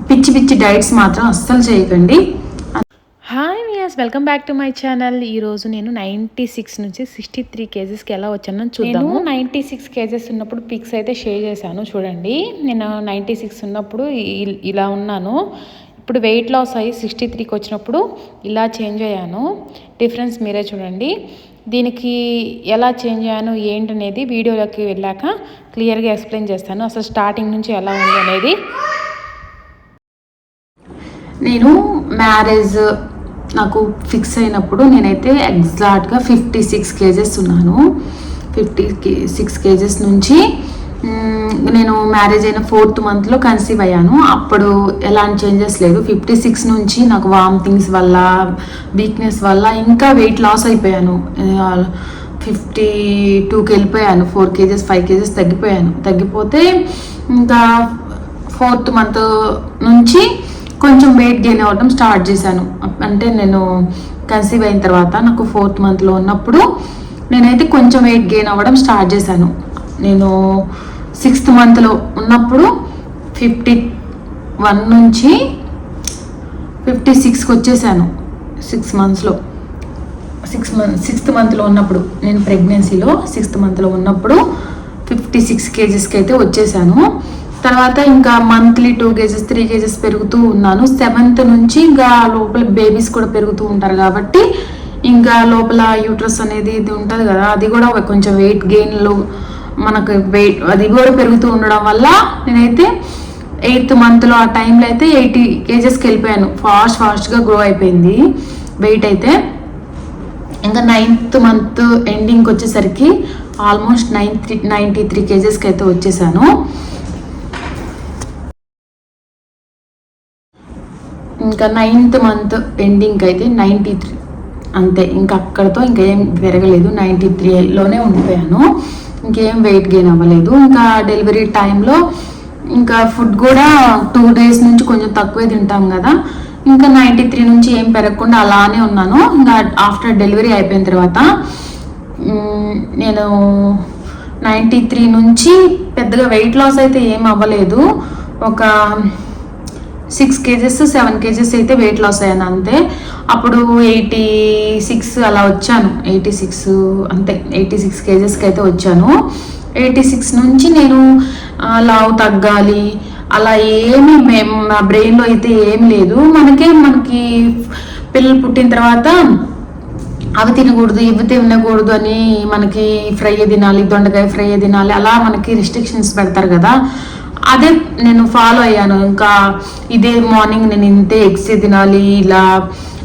పిచ్చి పిచ్చి డైట్స్ మాత్రం అస్సలు చేయకండి. Hi viewers, welcome back to my channel. ఈరోజు నేను 96 నుంచి 63 కేజెస్కి ఎలా వచ్చానో చూద్దాము. నేను 96 కేజెస్ ఉన్నప్పుడు పిక్స్ అయితే షేర్ చేశాను చూడండి. నేను 96 ఉన్నప్పుడు ఇలా ఉన్నాను. ఇప్పుడు వెయిట్ లాస్ అయ్యి 63కి వచ్చినప్పుడు ఇలా చేంజ్ అయ్యాను. డిఫరెన్స్ మీరే చూడండి. దీనికి ఎలా చేంజ్ అయ్యాను ఏంటనేది వీడియోలోకి వెళ్ళాక క్లియర్గా ఎక్స్ప్లెయిన్ చేస్తాను. అసలు స్టార్టింగ్ నుంచి ఎలా ఉంది అనేది. నేను మ్యారేజ్ నాకు ఫిక్స్ అయినప్పుడు నేనైతే ఎగ్జాక్ట్గా 56 కేజెస్ ఉన్నాను. 56 కేజెస్ నుంచి నేను మ్యారేజ్ అయిన 4th మంత్లో కన్సీవ్ అయ్యాను. అప్పుడు ఎలాంటి చేంజెస్ లేదు. 56 నుంచి నాకు వామిటింగ్స్ వల్ల, వీక్నెస్ వల్ల ఇంకా వెయిట్ లాస్ అయిపోయాను. 52కి వెళ్ళిపోయాను. 4 కేజెస్ 5 కేజెస్ తగ్గిపోతే ఇంకా 4th మంత్ నుంచి కొంచెం వెయిట్ గెయిన్ అవ్వడం స్టార్ట్ చేశాను. అంటే నేను కన్సీవ్ అయిన తర్వాత నాకు 4th మంత్లో ఉన్నప్పుడు నేనైతే కొంచెం వెయిట్ గెయిన్ అవ్వడం స్టార్ట్ చేశాను. నేను 6th మంత్లో ఉన్నప్పుడు 51 నుంచి 56కి వచ్చేసాను. 6 మంత్స్లో 6th మంత్లో ఉన్నప్పుడు నేను ప్రెగ్నెన్సీలో 6th మంత్లో ఉన్నప్పుడు 56 కేజెస్కి అయితే వచ్చేసాను. తర్వాత ఇంకా మంత్లీ 2 కేజెస్ 3 కేజెస్ పెరుగుతూ ఉన్నాను. 7th నుంచి ఇంకా లోపల బేబీస్ కూడా పెరుగుతూ ఉంటారు కాబట్టి ఇంకా లోపల యూట్రస్ అనేది ఇది ఉంటుంది కదా, అది కూడా కొంచెం వెయిట్ గెయిన్లో మనకు వెయిట్ అది కూడా పెరుగుతూ ఉండడం వల్ల నేనైతే 8th మంత్లో ఆ టైంలో అయితే 80 కేజెస్కి వెళ్ళిపోయాను. ఫాస్ట్గా గ్రో అయిపోయింది వెయిట్ అయితే. ఇంకా 9th మంత్ ఎండింగ్కి వచ్చేసరికి ఆల్మోస్ట్ 93 కేజెస్కి అయితే వచ్చేసాను. ఇంకా 9th మంత్ ఎండింగ్కి అయితే 93 అంతే. ఇంకా అక్కడితో ఇంకేం పెరగలేదు. 93లోనే ఉండిపోయాను. ఇంకేం వెయిట్ గెయిన్ అవ్వలేదు. ఇంకా డెలివరీ టైంలో ఇంకా ఫుడ్ కూడా 2 days నుంచి కొంచెం తక్కువే తింటాం కదా, ఇంకా 93 నుంచి ఏం పెరగకుండా అలానే ఉన్నాను. ఇంకా ఆఫ్టర్ డెలివరీ అయిపోయిన తర్వాత నేను 93 నుంచి పెద్దగా వెయిట్ లాస్ అయితే ఏం అవ్వలేదు. ఒక 6 కేజెస్ 7 కేజెస్ అయితే వెయిట్ లాస్ అయ్యాను అంతే. అప్పుడు 86 అలా వచ్చాను. 86 అంతే, 86 కేజెస్కి అయితే వచ్చాను. 86 నుంచి నేను లావు తగ్గాలి అలా ఏమీ నా బ్రెయిన్లో అయితే ఏం లేదు. మనకి పిల్లలు పుట్టిన తర్వాత అవి తినకూడదు ఇవి తినకూడదు అని మనకి ఫ్రై తినాలి, దొండకాయ ఫ్రై తినాలి, అలా మనకి రిస్ట్రిక్షన్స్ పెడతారు కదా, అదే నేను ఫాలో అయ్యాను. ఇంకా ఇదే మార్నింగ్ నేను ఇంతే ఎగ్స్ తినాలి, ఇలా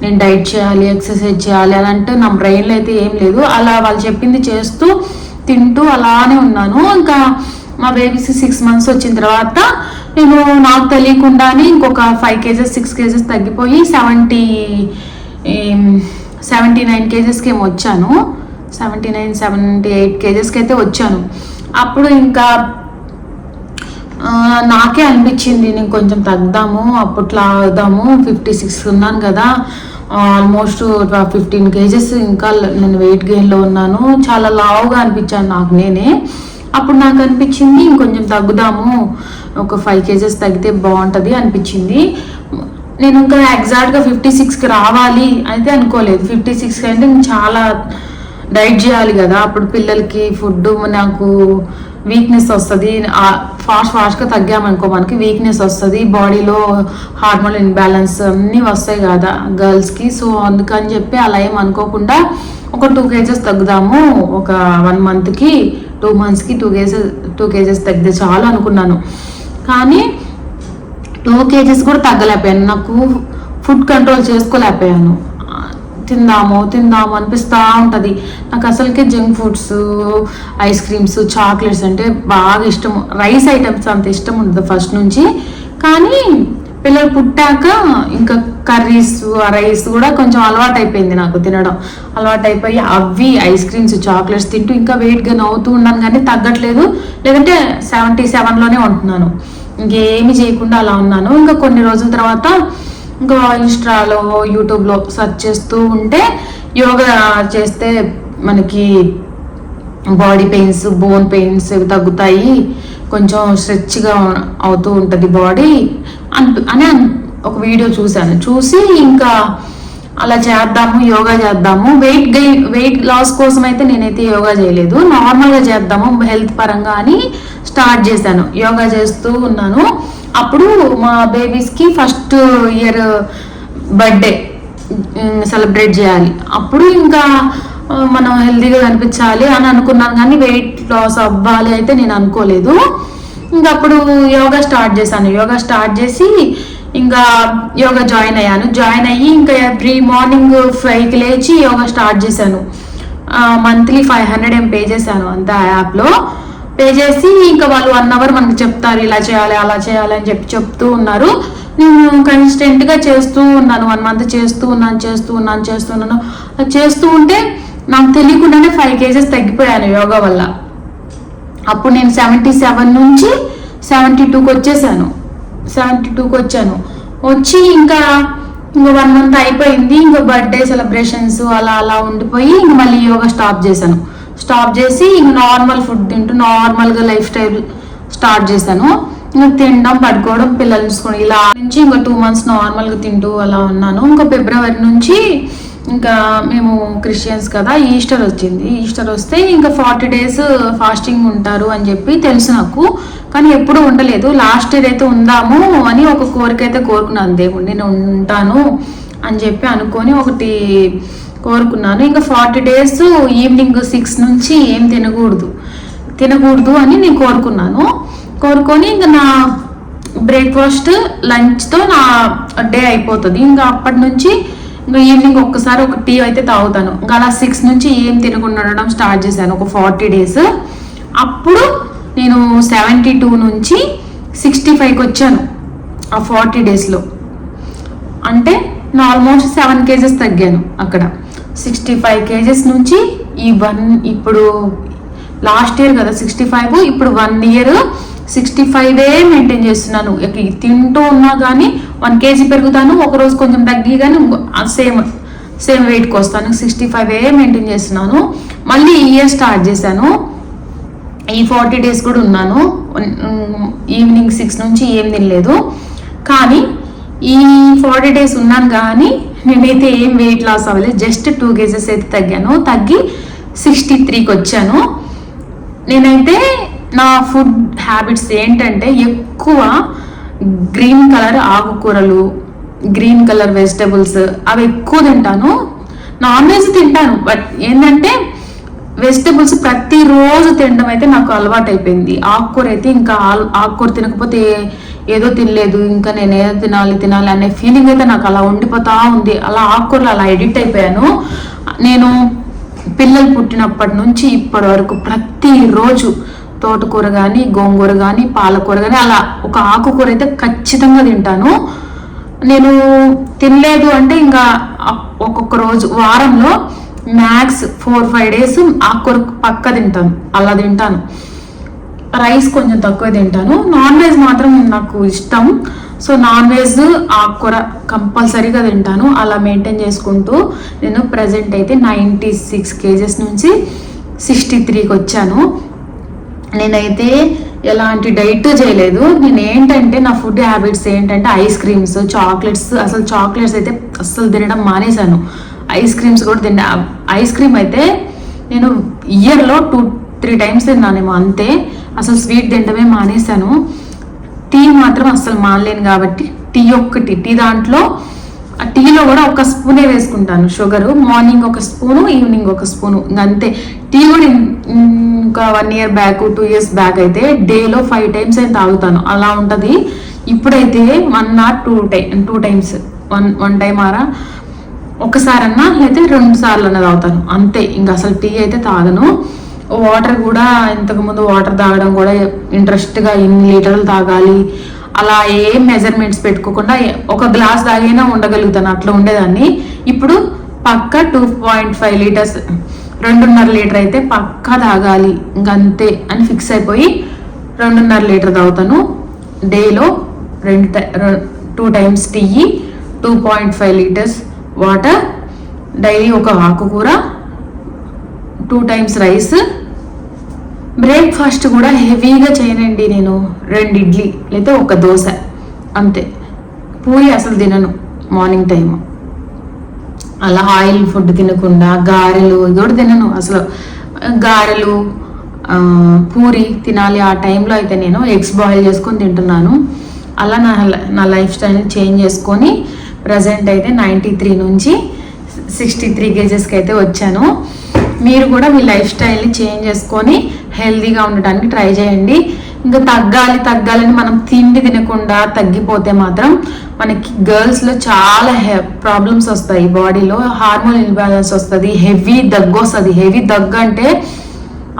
నేను డైట్ చేయాలి, ఎక్సర్సైజ్ చేయాలి అని అంటే నా బ్రెయిన్లో అయితే ఏం లేదు. అలా వాళ్ళు చెప్పింది చేస్తూ తింటూ అలానే ఉన్నాను. ఇంకా మా బేబీస్ 6 months వచ్చిన తర్వాత నేను నాకు తెలియకుండానే ఇంకొక 5 కేజెస్ 6 కేజెస్ తగ్గిపోయి 79 కేజెస్కి ఏమో వచ్చాను. 78 కేజెస్కి అయితే వచ్చాను. అప్పుడు ఇంకా నాకే అనిపించింది నేను కొంచెం తగ్గుదాము, అప్పట్లో అవుదాము. 56 ఉన్నాను కదా, ఆల్మోస్ట్ 15 కేజెస్ ఇంకా నేను వెయిట్ గెయిన్లో ఉన్నాను. చాలా లావుగా అనిపించాను నాకు నేనే. అప్పుడు నాకు అనిపించింది ఇంకొంచెం తగ్గుదాము, ఒక 5 కేజెస్ తగ్గితే బాగుంటుంది అనిపించింది. నేను ఇంకా ఎగ్జాక్ట్గా 56కి రావాలి అయితే అనుకోలేదు. 56 అంటే చాలా డైట్ చేయాలి కదా, అప్పుడు పిల్లలకి ఫుడ్ నాకు వీక్నెస్ వస్తుంది. ఫాస్ట్గా తగ్గామనుకో మనకి వీక్నెస్ వస్తుంది, బాడీలో హార్మోన్ ఇన్బ్యాలెన్స్ అన్నీ వస్తాయి కదా గర్ల్స్కి. సో అందుకని చెప్పి అలా ఏం అనుకోకుండా ఒక 2 కేజెస్ తగ్గుదాము, ఒక 1 monthకి 2 monthsకి 2 కేజెస్ తగ్గితే చాలు అనుకున్నాను. కానీ 2 కేజెస్ కూడా తగ్గలేకపోయాను. నాకు ఫుడ్ కంట్రోల్ చేసుకోలేకపోయాను. తిందాము అనిపిస్తూ ఉంటుంది. నాకు అసలుకే junk foods, ice creams, chocolates అంటే బాగా ఇష్టం. రైస్ ఐటమ్స్ అంత ఇష్టం ఉండదు ఫస్ట్ నుంచి. కానీ పిల్లలు పుట్టాక ఇంకా కర్రీస్, రైస్ కూడా కొంచెం అలవాటు అయిపోయింది నాకు తినడం. అలవాటు అయిపోయి అవి ఐస్ క్రీమ్స్, చాక్లెట్స్ తింటూ ఇంకా వెయిట్ గెయిన్ అవుతూ ఉన్నాను, కానీ తగ్గట్లేదు. లేదంటే 77లోనే ఉంటున్నాను. ఇంకేమి చేయకుండా అలా ఉన్నాను. ఇంకా కొన్ని రోజుల తర్వాత ఇంకా ఇన్స్టాలో యూట్యూబ్లో సెర్చ్ చేస్తూ ఉంటే యోగా చేస్తే మనకి బాడీ పెయిన్స్, బోన్ పెయిన్స్ ఇవి తగ్గుతాయి, కొంచెం స్ట్రెచ్గా అవుతూ ఉంటుంది బాడీ అని ఒక వీడియో చూసి ఇంకా అలా చేద్దాము, యోగా చేద్దాము. వెయిట్ లాస్ కోసం అయితే నేనైతే యోగా చేయలేదు, నార్మల్గా చేద్దాము హెల్త్ పరంగా అని స్టార్ట్ చేశాను. యోగా చేస్తూ ఉన్నాను. అప్పుడు మా బేబీస్కి ఫస్ట్ ఇయర్ బర్త్డే సెలబ్రేట్ చేయాలి. అప్పుడు ఇంకా మనం హెల్తీగా కనిపించాలి అని అనుకున్నాను, కానీ వెయిట్ లాస్ అవ్వాలి అయితే నేను అనుకోలేదు. ఇంకా అప్పుడు యోగా స్టార్ట్ చేశాను. యోగా స్టార్ట్ చేసి ఇంకా యోగా జాయిన్ అయ్యి ఇంకా ఎవ్రీ మార్నింగ్ 5కి లేచి యోగా స్టార్ట్ చేశాను. మంత్లీ 500 ఏం పే చేశాను అంత యాప్లో. పే చేసి ఇంకా వాళ్ళు 1 అవర్ మనకు చెప్తారు, ఇలా చేయాలి అలా చేయాలి అని చెప్తూ ఉన్నారు. నేను కన్సిస్టెంట్గా చేస్తూ ఉన్నాను. 1 మంత్ చేస్తూ ఉన్నాను. చేస్తూ ఉంటే నాకు తెలియకుండానే 5 kgs తగ్గిపోయాను యోగా వల్ల. అప్పుడు నేను 77 నుంచి 72కి వచ్చేసాను. 72కి వచ్చి ఇంకా 1 మంత్ అయిపోయింది. ఇంకా బర్త్డే సెలబ్రేషన్స్ అలా ఉండిపోయి ఇంక మళ్ళీ యోగా స్టాప్ చేసి ఇంక నార్మల్ ఫుడ్ తింటూ నార్మల్గా లైఫ్ స్టైల్ స్టార్ట్ చేశాను. ఇంకా తినడం, పడుకోవడం, పిల్లల్ని చూసుకోవడం, ఇలా నుంచి ఇంకా 2 months నార్మల్గా తింటూ అలా ఉన్నాను. ఇంకా ఫిబ్రవరి నుంచి ఇంకా మేము క్రిస్టియన్స్ కదా, ఈస్టర్ వచ్చింది. ఈస్టర్ వస్తే ఇంకా 40 days ఫాస్టింగ్ ఉంటారు అని చెప్పి తెలుసు నాకు, కానీ ఎప్పుడు ఉండలేదు. లాస్ట్ ఇయర్ అయితే ఉందాము అని ఒక కోరిక అయితే కోరుకున్నాను దేవుడిని, నేను ఉంటాను అని చెప్పి అనుకొని ఒకటి కోరుకున్నాను. ఇంకా 40 days ఈవినింగ్ 6 నుంచి ఏం తినకూడదు అని నేను కోరుకొని ఇంకా నా బ్రేక్ఫాస్ట్ లంచ్తో నా డే అయిపోతుంది. ఇంకా అప్పటి నుంచి ఇంకా ఈవినింగ్ ఒక్కసారి ఒక టీ అయితే తాగుతాను. ఇంకా అలా 6 నుంచి ఏం తినకుండా ఉండడం స్టార్ట్ చేశాను ఒక 40 days. అప్పుడు నేను 72 నుంచి 65కి వచ్చాను ఆ 40 daysలో. అంటే నేను ఆల్మోస్ట్ 7 kgs తగ్గాను అక్కడ. 65 kgs నుంచి ఇప్పుడు లాస్ట్ ఇయర్ కదా 65, ఇప్పుడు 1 year 65 మెయింటైన్ చేస్తున్నాను. తింటూ ఉన్నా కానీ 1 kg పెరుగుతాను, ఒకరోజు కొంచెం తగ్గి కానీ సేమ్ వెయిట్కి వస్తాను. 65 మెయింటైన్ చేస్తున్నాను. మళ్ళీ ఈ ఇయర్ స్టార్ట్ చేశాను. ఈ 40 days కూడా ఉన్నాను. ఈవినింగ్ 6 నుంచి ఏం తినలేదు. కానీ ఈ 40 days ఉన్నాను కానీ నేనైతే ఏం వెయిట్ లాస్ అవ్వలేదు. జస్ట్ 2 kgs అయితే తగ్గి 63కి వచ్చాను. నేనైతే నా ఫుడ్ హ్యాబిట్స్ ఏంటంటే ఎక్కువ గ్రీన్ కలర్ ఆకుకూరలు, గ్రీన్ కలర్ వెజిటబుల్స్ అవి ఎక్కువ తింటాను. నాన్ వెజ్ తింటాను, బట్ ఏంటంటే వెజిటబుల్స్ ప్రతిరోజు తినడం అయితే నాకు అలవాటు అయిపోయింది. ఆకుకూర అయితే ఇంకా ఆకుకూర తినకపోతే ఏదో తినలేదు, ఇంకా నేను ఏదో తినాలి అనే ఫీలింగ్ అయితే నాకు అలా ఉండిపోతా ఉంది. అలా ఆకుకూరలు అలా ఎడిక్ట్ అయిపోయాను. నేను పిల్లలు పుట్టినప్పటి నుంచి ఇప్పటి వరకు ప్రతిరోజు తోటకూర కానీ, గోంగూర కానీ, పాలకూర కానీ అలా ఒక ఆకుకూర అయితే ఖచ్చితంగా తింటాను. నేను తినలేదు అంటే ఇంకా ఒక్కొక్క రోజు వారంలో మ్యాక్స్ 4-5 days ఆకుకూర పక్క తింటాను, అలా తింటాను. రైస్ కొంచెం తక్కువ తింటాను. నాన్ వెజ్ మాత్రం నాకు ఇష్టం. సో నాన్ వెజ్, ఆకుకూర కంపల్సరీగా తింటాను. అలా మెయింటైన్ చేసుకుంటూ నేను ప్రజెంట్ అయితే 96 kgs నుంచి 63కి వచ్చాను. నేనైతే ఎలాంటి డైట్ చేయలేదు. నేను ఏంటంటే నా ఫుడ్ హ్యాబిట్స్ ఏంటంటే ఐస్ క్రీమ్స్, చాక్లెట్స్, అసలు చాక్లెట్స్ అయితే అస్సలు తినడం మానేశాను. ఐస్ క్రీమ్స్ కూడా తిన్నా. ఐస్ క్రీమ్ అయితే నేను ఇయర్లో 2-3 times తిన్నానేమో అంతే. అసలు స్వీట్ తినడమే మానేశాను. టీ మాత్రం అస్సలు మానలేను కాబట్టి టీ దాంట్లో ఆ టీలో కూడా 1 స్పూనే వేసుకుంటాను sugar. Morning 1 spoon, evening 1 spoon, ఇంకంతే. టీ కూడా ఇంకా 1 year బ్యాక్, 2 years బ్యాక్ అయితే డేలో 5 times అయితే తాగుతాను, అలా ఉంటుంది. ఇప్పుడైతే 1 or 2 times, 1 time ఆరా ఒకసారన్నా అయితే 2 సార్లు అన్నది తాగుతాను అంతే. ఇంకా అసలు టీ అయితే తాగను. వాటర్ కూడా ఇంతకుముందు వాటర్ తాగడం కూడా ఇంట్రెస్ట్గా ఇన్ని లీటర్లు తాగాలి అలా ఏం మెజర్మెంట్స్ పెట్టుకోకుండా 1 glass తాగైనా ఉండగలుగుతాను, అట్లా ఉండేదాన్ని. ఇప్పుడు పక్క 2.5 liters, 2.5 లీటర్ అయితే పక్కా తాగాలి ఇంకంతే అని ఫిక్స్ అయిపోయి 2.5 లీటర్ తాగుతాను. డేలో 2 times tea, 2.5 liters water, daily 1 ఆకుకూర, 2 times రైస్. బ్రేక్ఫాస్ట్ కూడా హెవీగా చేయనండి నేను. 2 ఇడ్లీ లేదా 1 దోశ అంతే. పూరి అసలు తినను మార్నింగ్ టైం. అలా ఆయిల్ ఫుడ్ తినకుండా గారెలు ఇది కూడా తినను అసలు. గారెలు పూరి తినాలి ఆ టైంలో అయితే నేను ఎగ్స్ బాయిల్ చేసుకొని తింటున్నాను. అలా నా లైఫ్ స్టైల్ చేంజ్ చేసుకొని ప్రజెంట్ అయితే 93 నుంచి 63 కేజెస్కి అయితే వచ్చాను. మీరు కూడా మీ లైఫ్ స్టైల్ని చేంజ్ చేసుకొని హెల్తీగా ఉండడానికి ట్రై చేయండి. ఇంకా తగ్గాలని మనం తిండి తినకుండా తగ్గిపోతే మాత్రం మనకి గర్ల్స్లో చాలా ప్రాబ్లమ్స్ వస్తాయి. బాడీలో హార్మోన్ ఇంబ్యాలెన్స్ వస్తుంది, హెవీ దగ్గు వస్తుంది. హెవీ దగ్గు అంటే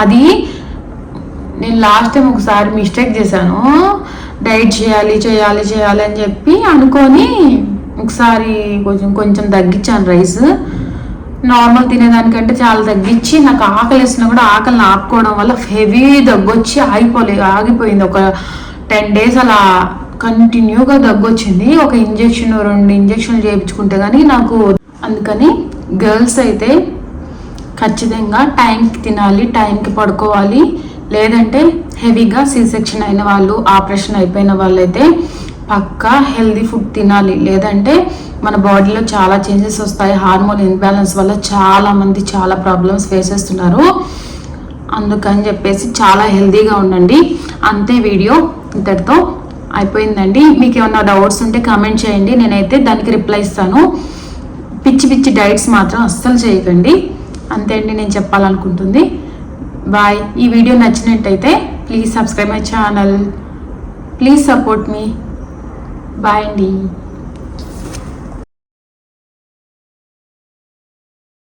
అది నేను లాస్ట్ టైం ఒకసారి మిస్టేక్ చేశాను. డైట్ చేయాలి అని చెప్పి అనుకొని ఒకసారి కొంచెం తగ్గించాను రైస్. నార్మల్ తినేదానికంటే చాలా తగ్గించి నాకు ఆకలి వేసినా కూడా ఆకలిని ఆపుకోవడం వల్ల హెవీ దగ్గొచ్చి ఆగిపోయింది. ఒక 10 days అలా కంటిన్యూగా దగ్గొచ్చింది. ఒక 2 ఇంజక్షన్లు చేయించుకుంటే కానీ నాకు. అందుకని గర్ల్స్ అయితే ఖచ్చితంగా టైంకి తినాలి, టైంకి పడుకోవాలి. లేదంటే హెవీగా C-section అయిన వాళ్ళు, ఆపరేషన్ అయిపోయిన వాళ్ళైతే పక్కా హెల్దీ ఫుడ్ తినాలి. లేదంటే మన బాడీలో చాలా చేంజెస్ వస్తాయి. హార్మోన్ ఇంబ్యాలెన్స్ వల్ల చాలామంది చాలా ప్రాబ్లమ్స్ ఫేస్ చేస్తున్నారు. అందుకని చెప్పేసి చాలా హెల్దీగా ఉండండి. అంతే, వీడియో ఇంతటితో అయిపోయిందండి. మీకు ఏమన్నా డౌట్స్ ఉంటే కామెంట్ చేయండి, నేనైతే దానికి రిప్లై ఇస్తాను. పిచ్చి డైట్స్ మాత్రం అస్సలు చేయకండి. అంతే అండి నేను చెప్పాలనుకుంటుంది. బాయ్. ఈ వీడియో నచ్చినట్టయితే please subscribe my channel, please support me. Bye అండి.